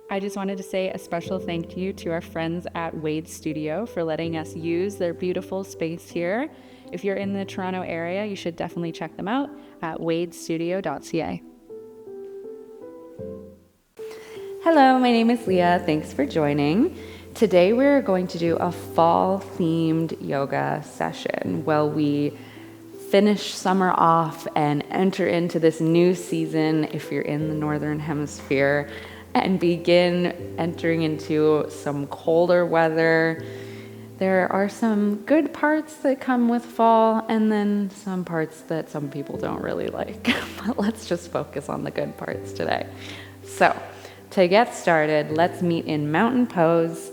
I just wanted to say a special thank you to our friends at Wade Studio for letting us use their beautiful space here. If you're in the Toronto area, you should definitely check them out at wadestudio.ca. Hello, my name is Leah. Thanks for joining. Today we're going to do a fall themed yoga session while we finish summer off and enter into this new season if you're in the northern hemisphere and begin entering into some colder weather. There are some good parts that come with fall and then some parts that some people don't really like. But let's just focus on the good parts today. So, to get started, let's meet in mountain pose.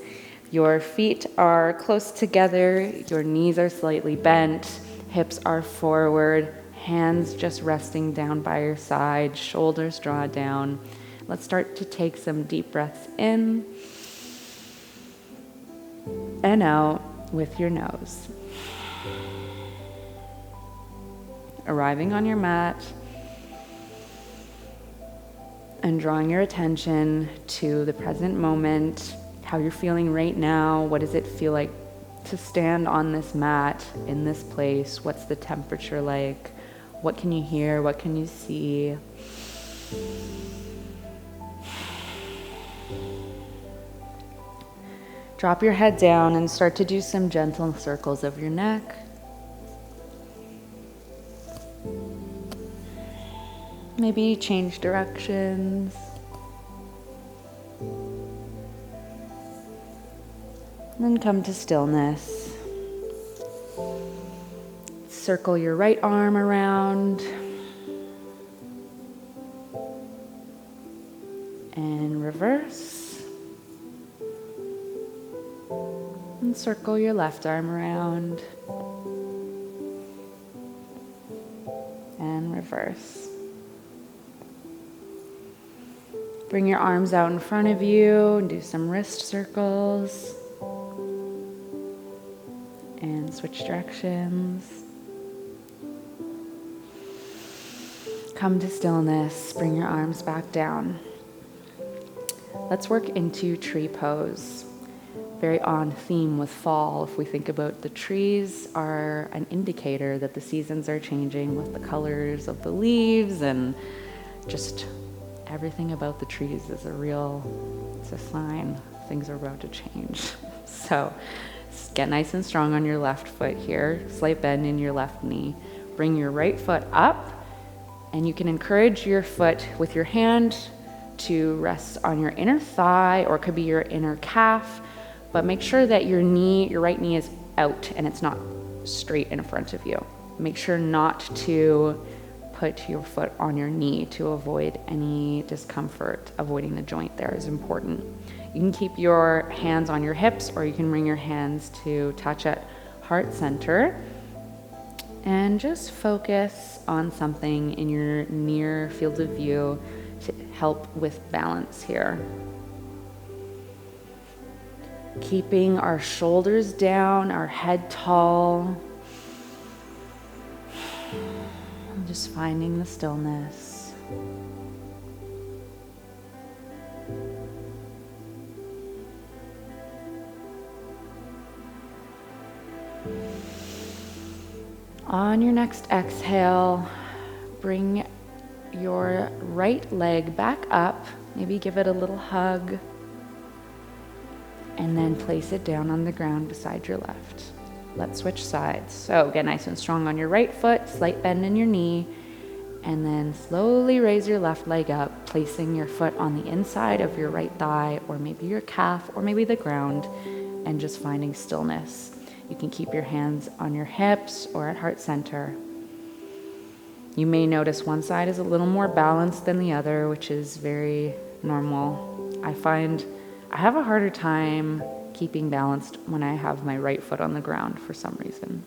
Your feet are close together, your knees are slightly bent, hips are forward, hands just resting down by your side, shoulders draw down. Let's start to take some deep breaths in and out with your nose. Arriving on your mat and drawing your attention to the present moment, how you're feeling right now. What does it feel like to stand on this mat in this place? What's the temperature like? What can you hear? What can you see? Drop your head down and start to do some gentle circles of your neck. Maybe change directions. Then come to stillness. Circle your right arm around. And reverse. And circle your left arm around. And reverse. Bring your arms out in front of you and do some wrist circles. And switch directions. Come to stillness. Bring your arms back down. Let's work into tree pose. Very on theme with fall. If we think about the trees are an indicator that the seasons are changing with the colors of the leaves and just everything about the trees is it's a sign things are about to change. So get nice and strong on your left foot here. Slight bend in your left knee. Bring your right foot up and you can encourage your foot with your hand to rest on your inner thigh or it could be your inner calf. But make sure that your right knee is out and it's not straight in front of you. Make sure not to put your foot on your knee to avoid any discomfort. Avoiding the joint there is important. You can keep your hands on your hips or you can bring your hands to touch at heart center. And just focus on something in your near field of view to help with balance here. Keeping our shoulders down, our head tall. And just finding the stillness. On your next exhale, bring your right leg back up. Maybe give it a little hug. And then place it down on the ground beside your left. Let's switch sides. So get nice and strong on your right foot, slight bend in your knee, and then slowly raise your left leg up, placing your foot on the inside of your right thigh, or maybe your calf, or maybe the ground, and just finding stillness. You can keep your hands on your hips or at heart center. You may notice one side is a little more balanced than the other, which is very normal. I find I have a harder time keeping balanced when I have my right foot on the ground for some reason.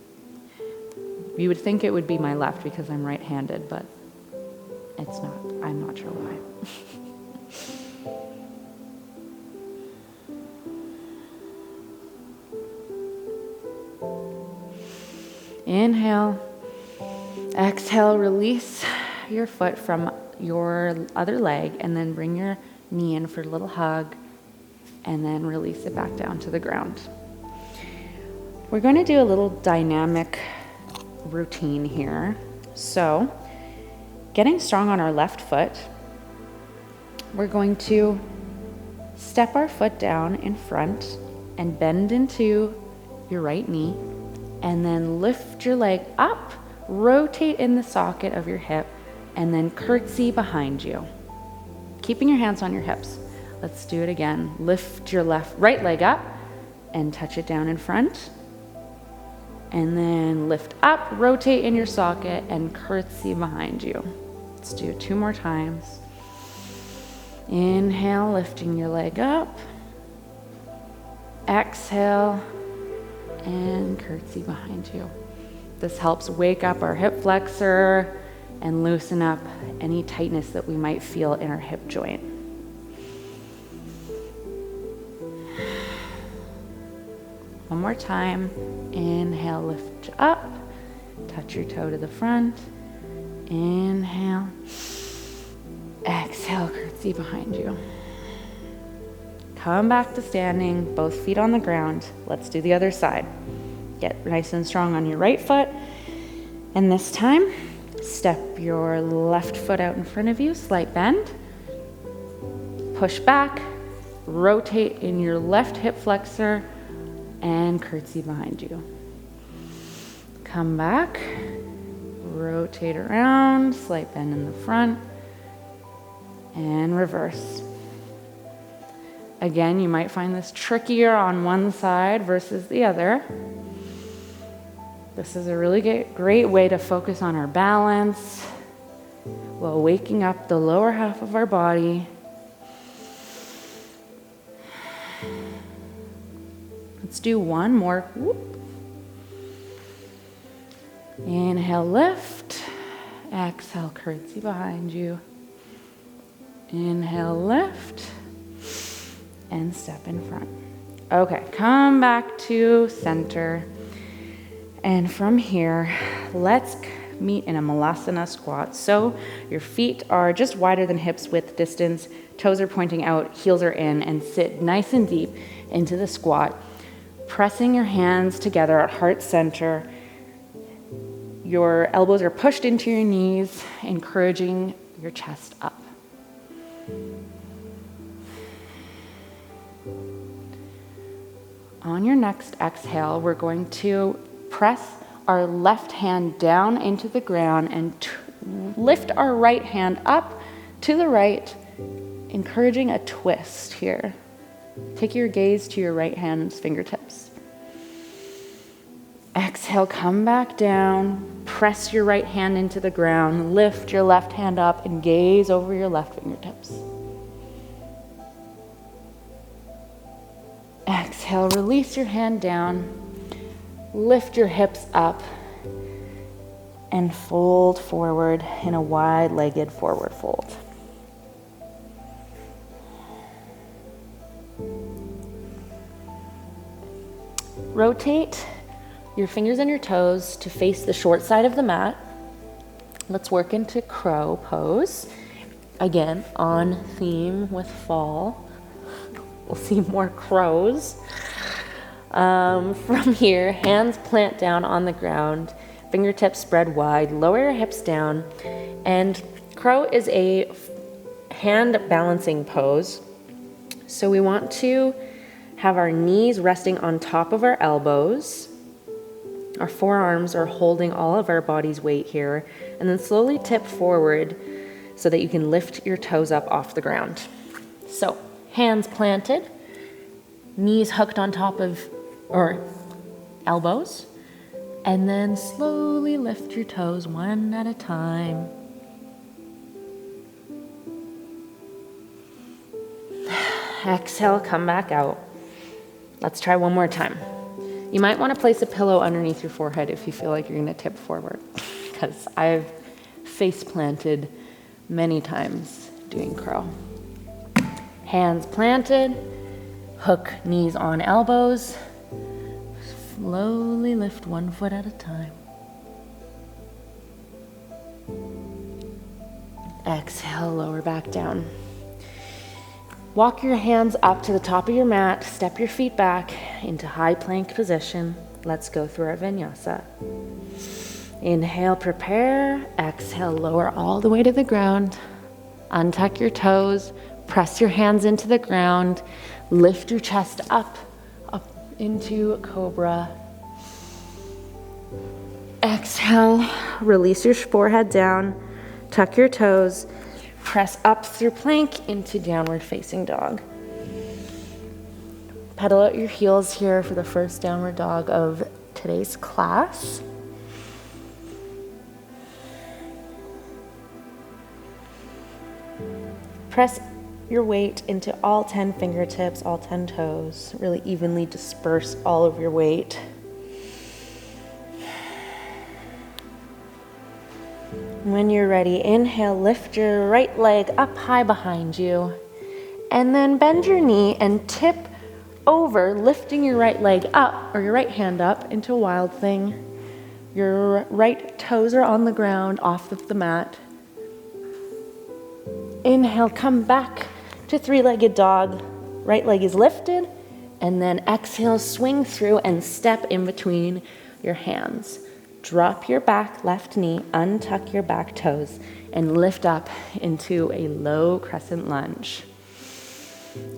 You would think it would be my left because I'm right-handed, but it's not. I'm not sure why. Inhale. Exhale, release your foot from your other leg and then bring your knee in for a little hug, and then release it back down to the ground. We're going to do a little dynamic routine here. So, getting strong on our left foot, we're going to step our foot down in front and bend into your right knee, and then lift your leg up, rotate in the socket of your hip, and then curtsy behind you, keeping your hands on your hips. Let's do it again. Lift your right leg up and touch it down in front. And then lift up, rotate in your socket, and curtsy behind you. Let's do it 2 more times. Inhale, lifting your leg up. Exhale, and curtsy behind you. This helps wake up our hip flexor and loosen up any tightness that we might feel in our hip joint. One more time. Inhale, lift up. Touch your toe to the front. Inhale. Exhale, curtsy behind you. Come back to standing, both feet on the ground. Let's do the other side. Get nice and strong on your right foot. And this time, step your left foot out in front of you, slight bend. Push back, rotate in your left hip flexor, and curtsy behind you. Come back, rotate around, slight bend in the front, and reverse. Again, you might find this trickier on one side versus the other. This is a really great way to focus on our balance while waking up the lower half of our body. Let's do one more. Whoop. Inhale, lift. Exhale, curtsy behind you. Inhale, lift. And step in front. Okay, come back to center. And from here, let's meet in a Malasana squat. So your feet are just wider than hips width distance, toes are pointing out, heels are in, and sit nice and deep into the squat. Pressing your hands together at heart center. Your elbows are pushed into your knees, encouraging your chest up. On your next exhale, we're going to press our left hand down into the ground and lift our right hand up to the right, encouraging a twist here. Take your gaze to your right hand's fingertips. Exhale, come back down, press your right hand into the ground, lift your left hand up and gaze over your left fingertips. Exhale, release your hand down, lift your hips up, and fold forward in a wide-legged forward fold. Rotate your fingers and your toes to face the short side of the mat. Let's work into crow pose. Again, on theme with fall. We'll see more crows. From here, hands plant down on the ground, fingertips spread wide, lower your hips down, and crow is a hand balancing pose. So we want to have our knees resting on top of our elbows. Our forearms are holding all of our body's weight here, and then slowly tip forward so that you can lift your toes up off the ground. So, hands planted, knees hooked on top of, or elbows, and then slowly lift your toes one at a time. Exhale, come back out. Let's try one more time. You might want to place a pillow underneath your forehead if you feel like you're going to tip forward, because I've face planted many times doing crow. Hands planted, hook knees on elbows, slowly lift one foot at a time. Exhale, lower back down. Walk your hands up to the top of your mat, step your feet back into high plank position. Let's go through our vinyasa. Inhale, prepare. Exhale, lower all the way to the ground. Untuck your toes, press your hands into the ground, lift your chest up into cobra. Exhale, release your forehead down, tuck your toes, press up through plank into downward facing dog. Pedal out your heels here for the first downward dog of today's class. Press your weight into all 10 fingertips, all 10 toes. Really evenly disperse all of your weight. When you're ready, inhale, lift your right leg up high behind you, and then bend your knee and tip over, lifting your right leg up, or your right hand up into Wild Thing. Your right toes are on the ground, off of the mat. Inhale, come back to three-legged dog. Right leg is lifted, and then exhale, swing through and step in between your hands. Drop your back left knee, untuck your back toes, and lift up into a low crescent lunge.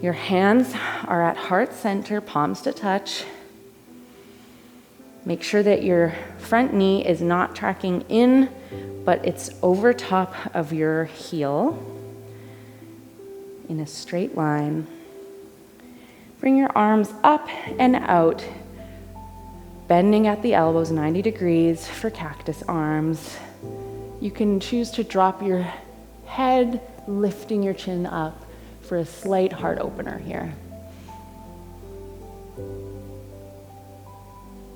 Your hands are at heart center, palms to touch. Make sure that your front knee is not tracking in, but it's over top of your heel in a straight line. Bring your arms up and out, bending at the elbows 90 degrees for cactus arms. You can choose to drop your head, lifting your chin up for a slight heart opener here.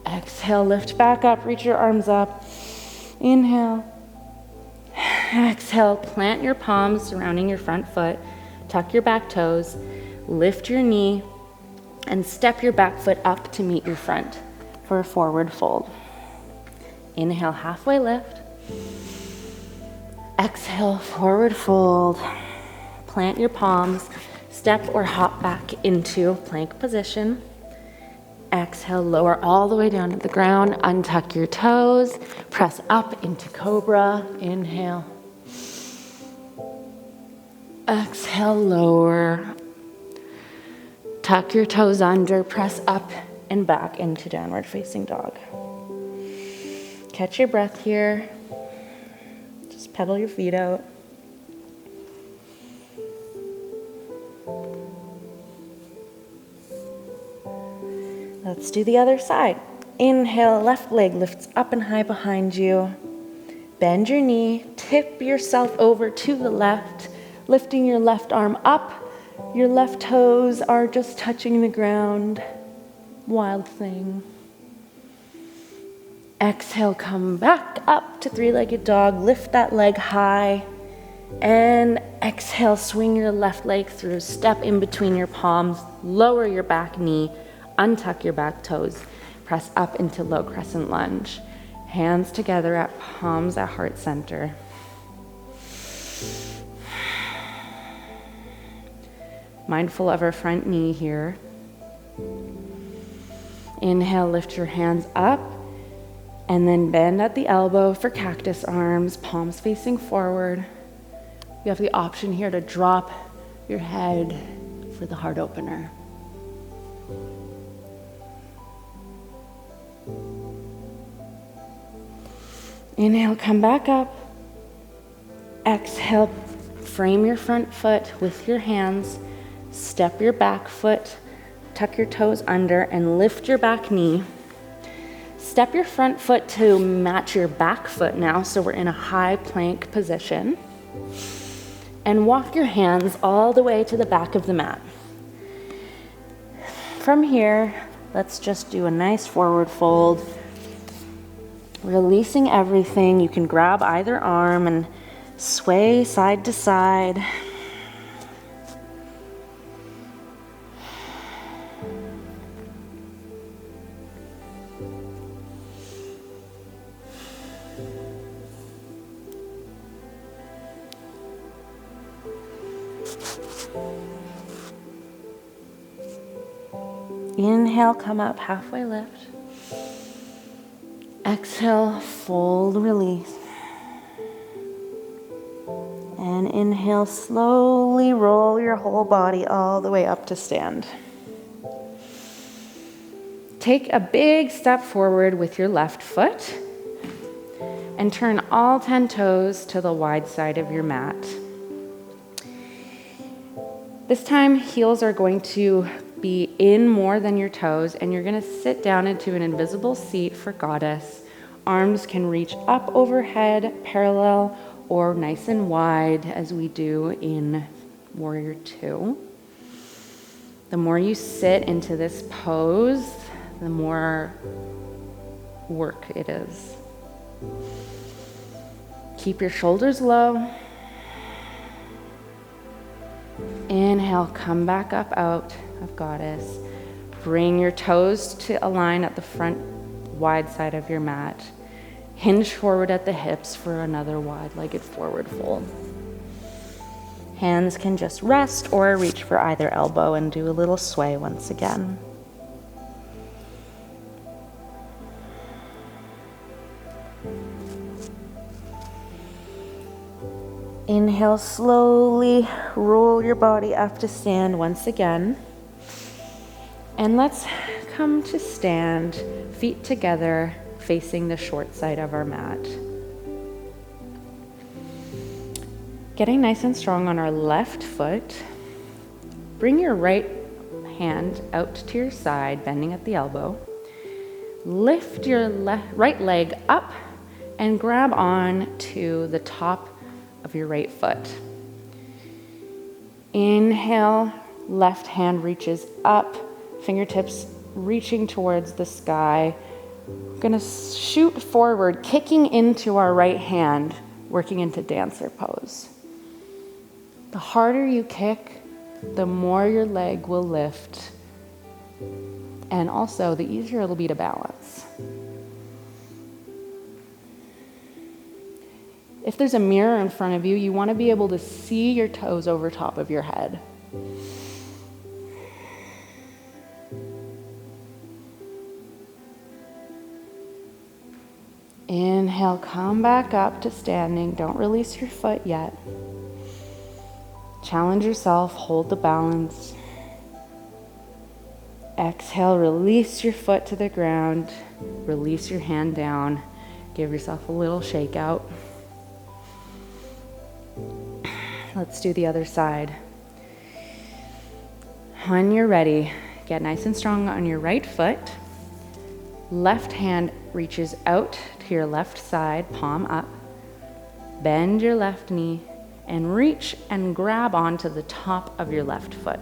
Exhale, lift back up, reach your arms up. Inhale. Exhale, plant your palms surrounding your front foot, tuck your back toes, lift your knee, and step your back foot up to meet your front for a forward fold. Inhale, halfway lift. Exhale, forward fold. Plant your palms, step or hop back into plank position. Exhale, lower all the way down to the ground, untuck your toes, press up into cobra. Inhale. Exhale, lower. Tuck your toes under, press up and back into downward facing dog. Catch your breath here. Just pedal your feet out. Let's do the other side. Inhale, left leg lifts up and high behind you. Bend your knee, tip yourself over to the left, lifting your left arm up. Your left toes are just touching the ground. Wild Thing. Exhale, come back up to three-legged dog. Lift that leg high. And exhale, swing your left leg through. Step in between your palms. Lower your back knee. Untuck your back toes. Press up into low crescent lunge. Hands together at palms at heart center. Mindful of our front knee here. Inhale, lift your hands up, and then bend at the elbow for cactus arms, palms facing forward. You have the option here to drop your head for the heart opener. Inhale, come back up. Exhale, frame your front foot with your hands. Step your back foot, tuck your toes under, and lift your back knee. Step your front foot to match your back foot now, so we're in a high plank position. And walk your hands all the way to the back of the mat. From here, let's just do a nice forward fold. Releasing everything. You can grab either arm and sway side to side. Inhale, come up, halfway lift. Exhale, fold, release. And inhale, slowly roll your whole body all the way up to stand. Take a big step forward with your left foot and turn all 10 toes to the wide side of your mat. This time, heels are going to be in more than your toes, and you're going to sit down into an invisible seat for Goddess. Arms can reach up overhead, parallel, or nice and wide as we do in Warrior Two. The more you sit into this pose, the more work it is. Keep your shoulders low. Inhale, come back up out of Goddess. Bring your toes to align at the front wide side of your mat. Hinge forward at the hips for another wide-legged forward fold. Hands can just rest or reach for either elbow and do a little sway once again. Inhale, slowly roll your body up to stand once again. And let's come to stand, feet together, facing the short side of our mat. Getting nice and strong on our left foot. Bring your right hand out to your side, bending at the elbow. Lift your right leg up and grab on to the top of your right foot. Inhale, left hand reaches up, fingertips reaching towards the sky. We're gonna shoot forward, kicking into our right hand, working into dancer pose. The harder you kick, the more your leg will lift, and also the easier it'll be to balance. If there's a mirror in front of you, you want to be able to see your toes over top of your head. Inhale, come back up to standing. Don't release your foot yet. Challenge yourself, hold the balance. Exhale, release your foot to the ground. Release your hand down. Give yourself a little shake out. Let's do the other side. When you're ready, get nice and strong on your right foot. Left hand reaches out to your left side, palm up. Bend your left knee and reach and grab onto the top of your left foot.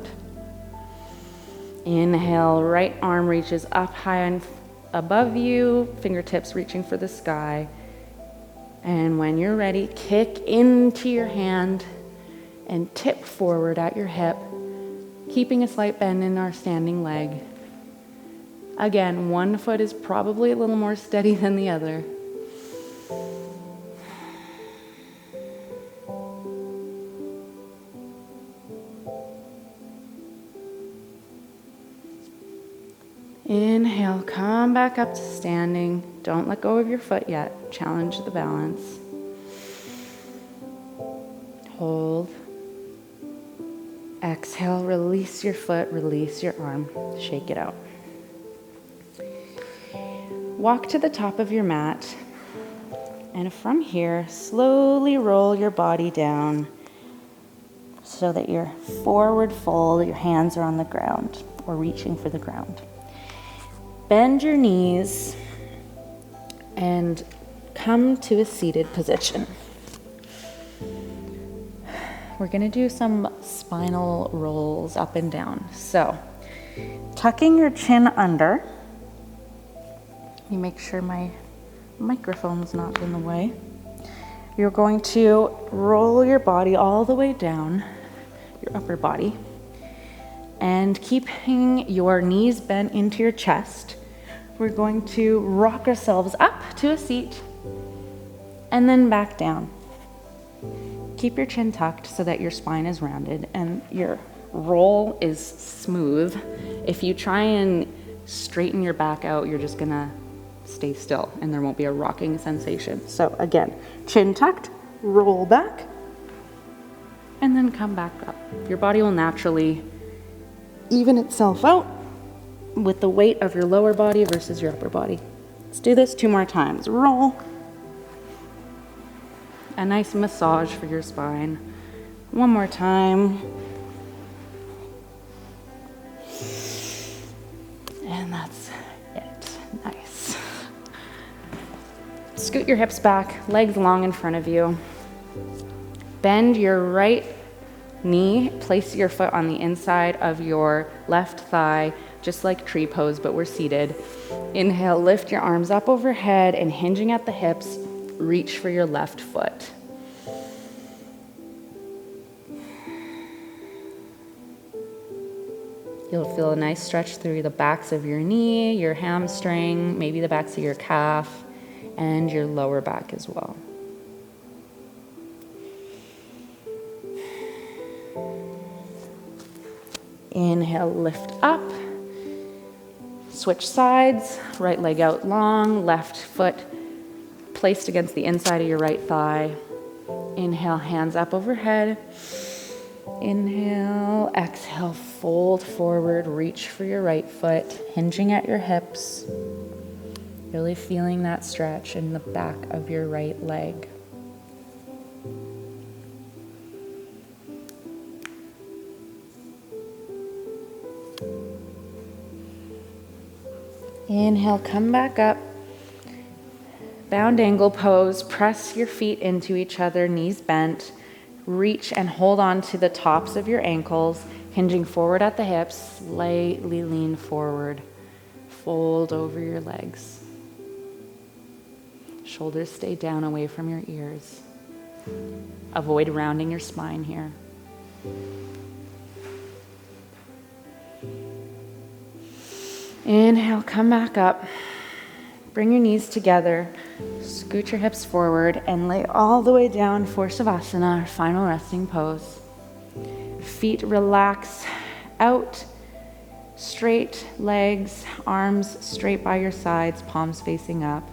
Inhale, right arm reaches up high and above you, fingertips reaching for the sky. And when you're ready, kick into your hand and tip forward at your hip, keeping a slight bend in our standing leg. Again, one foot is probably a little more steady than the other. Inhale, come back up to standing. Don't let go of your foot yet. Challenge the balance. Hold. Exhale, release your foot, release your arm. Shake it out. Walk to the top of your mat. And from here, slowly roll your body down so that your forward fold, your hands are on the ground or reaching for the ground. Bend your knees and come to a seated position. We're going to do some spinal rolls up and down. So, tucking your chin under. You make sure my microphone's not in the way. You're going to roll your body all the way down, your upper body, and keeping your knees bent into your chest, we're going to rock ourselves up to a seat and then back down. Keep your chin tucked so that your spine is rounded and your roll is smooth. If you try and straighten your back out, you're just gonna stay still and there won't be a rocking sensation. So again, chin tucked, roll back, and then come back up. Your body will naturally even itself out with the weight of your lower body versus your upper body. Let's do this 2 more times. Roll. A nice massage for your spine. 1 more time. And that's it. Nice. Scoot your hips back, legs long in front of you. Bend your right knee, place your foot on the inside of your left thigh, just like tree pose, but we're seated. Inhale, lift your arms up overhead and hinging at the hips, reach for your left foot. You'll feel a nice stretch through the backs of your knee, your hamstring, maybe the backs of your calf, and your lower back as well. Inhale, lift up. Switch sides, right leg out long, left foot placed against the inside of your right thigh. Inhale, hands up overhead. Inhale, exhale, fold forward, reach for your right foot, hinging at your hips. Really feeling that stretch in the back of your right leg. Inhale, come back up. Bound angle pose, press your feet into each other, knees bent. Reach and hold on to the tops of your ankles, hinging forward at the hips, slightly lean forward. Fold over your legs. Shoulders stay down away from your ears. Avoid rounding your spine here. Inhale, come back up. Bring your knees together. Scoot your hips forward and lay all the way down for Savasana, our final resting pose. Feet relax out, straight legs, arms straight by your sides, palms facing up.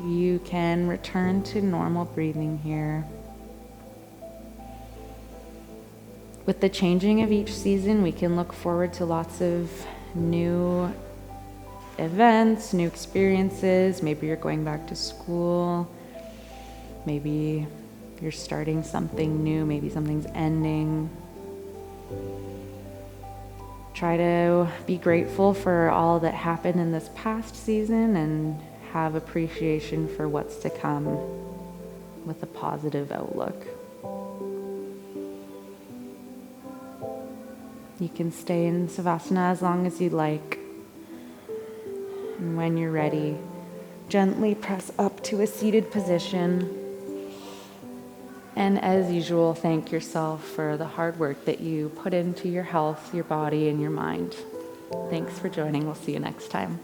You can return to normal breathing here. With the changing of each season, we can look forward to lots of new events, new experiences. Maybe you're going back to school. Maybe you're starting something new. Maybe something's ending. Try to be grateful for all that happened in this past season and have appreciation for what's to come with a positive outlook. You can stay in Savasana as long as you like. And when you're ready, gently press up to a seated position. And as usual, thank yourself for the hard work that you put into your health, your body, and your mind. Thanks for joining. We'll see you next time.